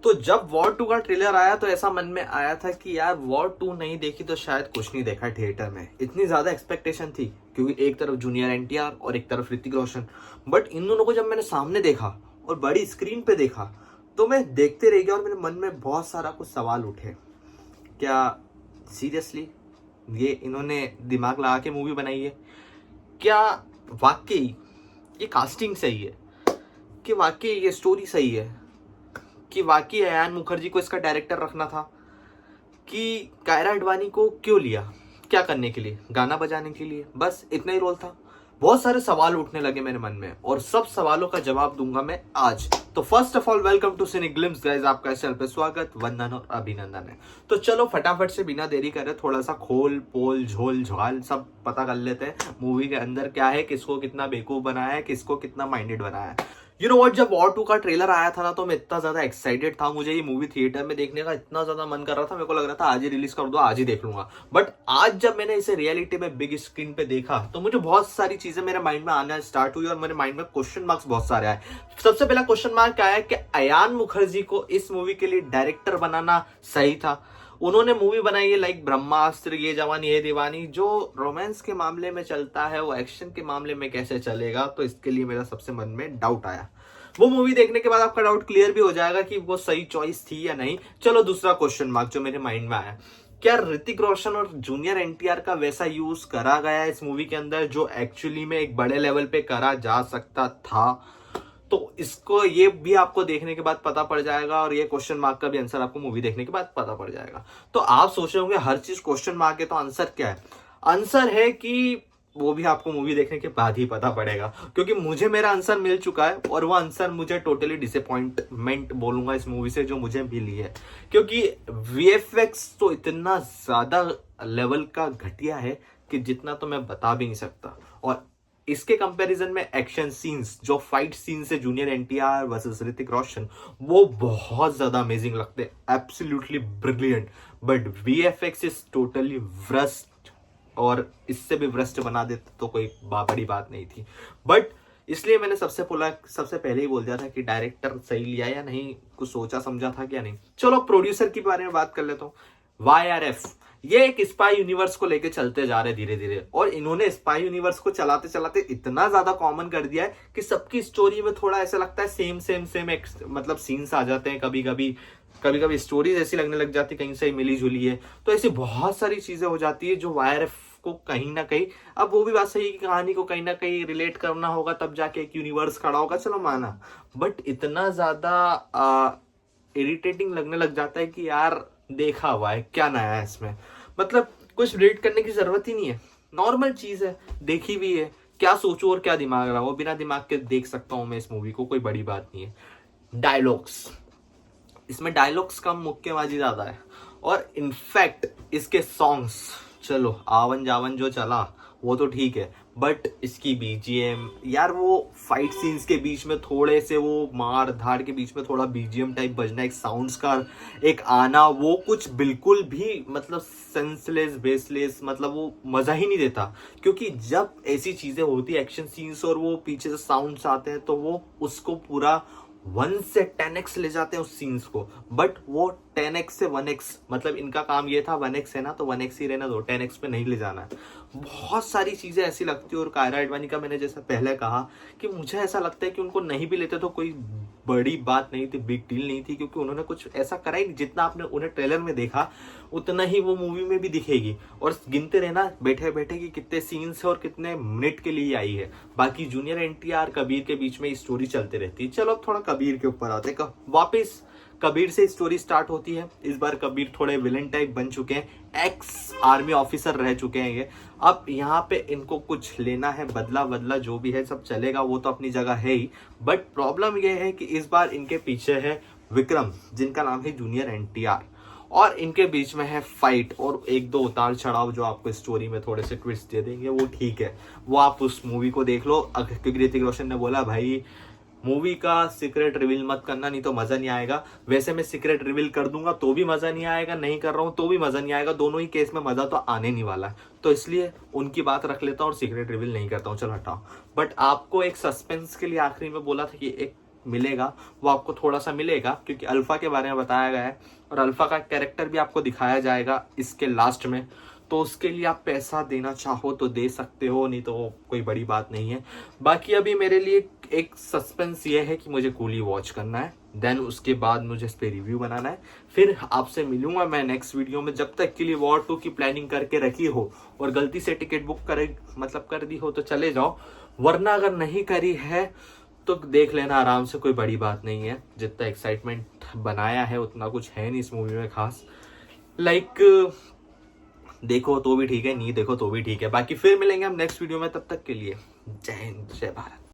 तो जब वॉर 2 का ट्रेलर आया तो ऐसा मन में आया था कि यार वॉर 2 नहीं देखी तो शायद कुछ नहीं देखा थिएटर में। इतनी ज्यादा एक्सपेक्टेशन थी क्योंकि एक तरफ जूनियर एनटीआर और एक तरफ ऋतिक रोशन। बट इन दोनों को जब मैंने सामने देखा और बड़ी स्क्रीन पे देखा तो मैं देखते रह गया और मेरे मन में बहुत सारा कुछ सवाल उठे। क्या सीरियसली ये इन्होंने दिमाग लगा के मूवी बनाई है? क्या वाकई ये कास्टिंग सही है? कि वाकई ये स्टोरी सही है? कि वाकई अयान मुखर्जी को इसका डायरेक्टर रखना था? कि कायरा अडवाणी को क्यों लिया? क्या करने के लिए? गाना बजाने के लिए? बस इतना ही रोल था? बहुत सारे सवाल उठने लगे मेरे मन में और सब सवालों का जवाब दूंगा मैं आज। तो first of all welcome to cine glimpse guys, आपका इस चैनल पे स्वागत, वंदन और अभिनंदन है। तो चलो फटाफट से बिना देरी करे थोड़ा सा खोल पोल झोल झाल सब पता कर लेते हैं मूवी के अंदर क्या है, किसको कितना बेवकूफ बनाया है, किसको कितना माइंडेड बनाया है। यू नो व्हाट, जब वॉर 2 का ट्रेलर आया था ना तो मैं इतना ज्यादा एक्साइटेड था, मुझे ये मूवी थिएटर में देखने का इतना ज्यादा मन कर रहा था, मेरे को लग रहा था आज ही रिलीज कर दो, आज ही देख लूंगा। बट आज जब मैंने इसे रियलिटी में बिग स्क्रीन पे देखा तो मुझे बहुत सारी चीजें मेरे माइंड में आना स्टार्ट हुई और मेरे माइंड में क्वेश्चन मार्क्स बहुत सारे आए। सबसे पहला क्वेश्चन मार्क आया कि अयान मुखर्जी को इस मूवी के लिए डायरेक्टर बनाना सही था। उन्होंने मूवी बनाई है लाइक ब्रह्मास्त्र, ये जवानी ये दीवानी, जो रोमांस के मामले में चलता है वो एक्शन के मामले में कैसे चलेगा? तो इसके लिए मेरा सबसे मन में डाउट आया। वो मूवी देखने के बाद आपका डाउट क्लियर भी हो जाएगा कि वो सही चॉइस थी या नहीं। चलो दूसरा क्वेश्चन मार्क जो मेरे माइंड में आया, क्या ऋतिक रोशन और जूनियर एनटीआर का वैसा यूज करा गया है इस मूवी के अंदर जो एक्चुअली में एक बड़े लेवल पे करा जा सकता था? तो इसको ये भी आपको देखने के बाद पता पड़ जाएगा और ये क्वेश्चन मार्क का भी आंसर आपको मूवी देखने के बाद पता पड़ जाएगा। तो आप सोच रहे होंगे हर चीज क्वेश्चन मार्क है तो आंसर क्या है? आंसर है कि वो भी आपको मूवी देखने के बाद ही पता पड़ेगा, क्योंकि मुझे मेरा आंसर मिल चुका है और वो आंसर मुझे टोटली डिसअपॉइंटमेंट बोलूंगा इस मूवी से जो मुझे मिली है। क्योंकि वीएफएक्स तो इतना ज्यादा लेवल का घटिया है कि जितना तो मैं बता भी नहीं सकता। और इसके कंपैरिजन में एक्शन सीन्स, जो फाइट सीन्स है जूनियर एनटीआर वर्सेस ऋतिक रोशन, वो बहुत ज्यादा अमेजिंग लगते हैं, absolutely brilliant. But VFX is totally worst और इससे भी भ्रष्ट बना देते तो कोई बड़ी बात नहीं थी। बट इसलिए मैंने सबसे पहले ही बोल दिया था कि डायरेक्टर सही लिया या नहीं, कुछ सोचा समझा था क्या नहीं। चलो प्रोड्यूसर के बारे में बात कर लेता हूँ। वाईआरएफ ये एक स्पाई यूनिवर्स को लेके चलते जा रहे धीरे धीरे, और इन्होंने स्पाई यूनिवर्स को चलाते चलाते इतना ज्यादा कॉमन कर दिया है कि सबकी स्टोरी में थोड़ा ऐसा लगता है सेम सेम सेम मतलब सीन्स आ जाते हैं। कभी कभी स्टोरीज ऐसी लगने लग जाती कहीं से मिली जुली है। तो ऐसी बहुत सारी चीजें हो जाती है जो वाईआरएफ को कहीं ना कहीं, अब वो भी बात सही कि कहानी को कहीं ना कहीं रिलेट करना होगा तब जाके एक यूनिवर्स खड़ा होगा, चलो माना। बट इतना ज्यादा इरिटेटिंग लगने लग जाता है कि यार देखा हुआ है, क्या नया है इसमें? मतलब कुछ रिलेट करने की जरूरत ही नहीं है, नॉर्मल चीज है, देखी भी है, क्या सोचू और क्या दिमाग रहा, वो बिना दिमाग के देख सकता हूं मैं इस मूवी को, कोई बड़ी बात नहीं है। डायलॉग्स, इसमें डायलॉग्स कम मुक्केबाजी ज्यादा है। और इनफैक्ट इसके सॉन्ग्स, चलो आवन जावन जो चला वो तो ठीक है, बट इसकी बीजीएम यार, वो फाइट सीन्स के बीच में थोड़े से वो मार धाड़ के बीच में थोड़ा बीजीएम टाइप बजना, एक साउंड्स का एक आना, वो कुछ बिल्कुल भी मतलब सेंसलेस बेसलेस, मतलब वो मजा ही नहीं देता। क्योंकि जब ऐसी चीजें होती है एक्शन सीन्स और वो पीछे से साउंड्स आते हैं तो वो उसको पूरा 1 से 10x ले जाते हैं उस सीन्स को। बट वो 10x से 1x, मतलब इनका काम ये था 1x है ना तो 1x ही रहना दो, 10x पे नहीं ले जाना है। बहुत सारी चीजें ऐसी लगती है। और कायरा अडवाणी का मैंने जैसा पहले कहा कि मुझे ऐसा लगता है कि उनको नहीं भी लेते तो कोई बड़ी बात नहीं थी, बिग डील नहीं थी, क्योंकि उन्होंने कुछ ऐसा करा ही नहीं। जितना आपने उन्हें ट्रेलर में देखा उतना ही वो मूवी में भी दिखेगी। और गिनते रहना बैठे बैठे कि कितने सीन्स है और कितने मिनट के लिए आई है। बाकी जूनियर एनटीआर कबीर के बीच में स्टोरी चलती रहती है। चलो अब थोड़ा कबीर के ऊपर आते हैं। वापिस कबीर से स्टोरी स्टार्ट होती है। इस बार कबीर थोड़े विलन टाइप बन चुके हैं, एक्स आर्मी ऑफिसर रह चुके हैं ये। अब यहाँ पे इनको कुछ लेना है, बदला बदला जो भी है सब चलेगा, वो तो अपनी जगह है ही। बट प्रॉब्लम ये है कि इस बार इनके पीछे है विक्रम, जिनका नाम है जूनियर एनटीआर, और इनके बीच में है फाइट और एक दो उतार चढ़ाव जो आपको स्टोरी में थोड़े से ट्विस्ट दे देंगे। वो ठीक है, वो आप उस मूवी को देख लो। क्योंकि ऋतिक रोशन ने बोला भाई मूवी का सीक्रेट रिवील मत करना, नहीं तो मजा नहीं आएगा। वैसे मैं सीक्रेट रिवील कर दूंगा तो भी मजा नहीं आएगा, नहीं कर रहा हूं तो भी मजा नहीं आएगा, दोनों ही केस में मजा तो आने नहीं वाला है। तो इसलिए उनकी बात रख लेता हूं और सीक्रेट रिवील नहीं करता हूं, चलो हटाओ। बट आपको एक सस्पेंस के लिए आखिरी में बोला था कि एक मिलेगा वो आपको थोड़ा सा मिलेगा, क्योंकि अल्फा के बारे में बताया गया है और अल्फा का कैरेक्टर भी आपको दिखाया जाएगा इसके लास्ट में। तो उसके लिए आप पैसा देना चाहो तो दे सकते हो, नहीं तो कोई बड़ी बात नहीं है। बाकी अभी मेरे लिए एक सस्पेंस ये है कि मुझे कूली वॉच करना है, देन उसके बाद मुझे इस पे रिव्यू बनाना है। फिर आपसे मिलूंगा मैं नेक्स्ट वीडियो में। जब तक के लिए वॉर 2 की प्लानिंग करके रखी हो और गलती से टिकट बुक कर दी हो तो चले जाओ, वरना अगर नहीं करी है तो देख लेना आराम से, कोई बड़ी बात नहीं है। जितना एक्साइटमेंट बनाया है उतना कुछ है नहीं इस मूवी में खास। देखो तो भी ठीक है, नहीं देखो तो भी ठीक है। बाकी फिर मिलेंगे हम नेक्स्ट वीडियो में, तब तक के लिए जय हिंद जय भारत।